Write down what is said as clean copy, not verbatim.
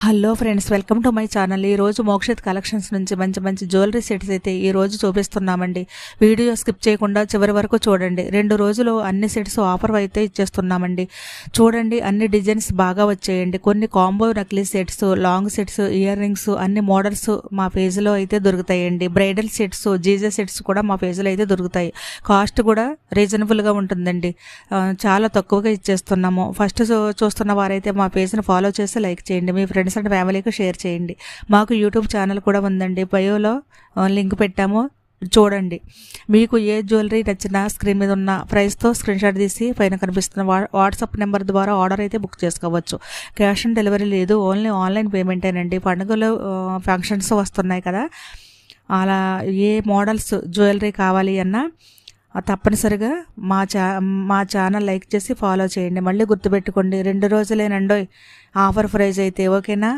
Hello friends, welcome to my channel. ఈ రోజు Mokshith collections నుంచి మంచి మంచి జ్యువెలరీ సెట్స్ అయితే ఈ రోజు చూపిస్తున్నామండి. వీడియో స్కిప్ చేయకుండా చివరి వరకు చూడండి. 2 రోజులు అన్ని సెట్స్ ఆఫర్ అయితే ఇచ్చేస్తున్నామండి. చూడండి, అన్ని డిజైన్స్ బాగా వచ్చేయండి. కొన్ని combo necklace sets, long sets, ear rings, అన్ని మోడల్స్ మా పేజ్లో అయితే దొరుకుతాయండి. బ్రైడల్ సెట్స్, జీజే సెట్స్ కూడా మా పేజ్లో అయితే దొరుకుతాయి. కాస్ట్ కూడా రీజనబుల్గా ఉంటుందండి. చాలా తక్కువగా ఇచ్చేస్తున్నాము. ఫస్ట్ చూస్తున్న వారైతే మా పేజ్ని ఫాలో చేసి లైక్ చేయండి. మీ ఫ్రెండ్స్ అండ్ ఫ్యామిలీకి షేర్ చేయండి. మాకు యూట్యూబ్ ఛానల్ కూడా ఉందండి. బయోలో లింక్ పెట్టాము, చూడండి. మీకు ఏ జ్యువెలరీ నచ్చినా స్క్రీన్ మీద ఉన్న ప్రైస్తో స్క్రీన్ షాట్ తీసి పైన కనిపిస్తున్న వాట్సాప్ నెంబర్ ద్వారా ఆర్డర్ అయితే బుక్ చేసుకోవచ్చు. క్యాష్ ఆన్ డెలివరీ లేదు, ఓన్లీ ఆన్లైన్ పేమెంటేనండి. పండుగలు ఫంక్షన్స్ వస్తున్నాయి కదా, అలా ఏ మోడల్స్ జ్యువెలరీ కావాలి అన్నా తప్పనిసరిగా మా ఛానల్ లైక్ చేసి ఫాలో చేయండి. మళ్ళీ గుర్తుపెట్టుకోండి, 2 రోజులేనండోయ్ ఆఫర్ ప్రైజ్ అయితే, ఓకేనా?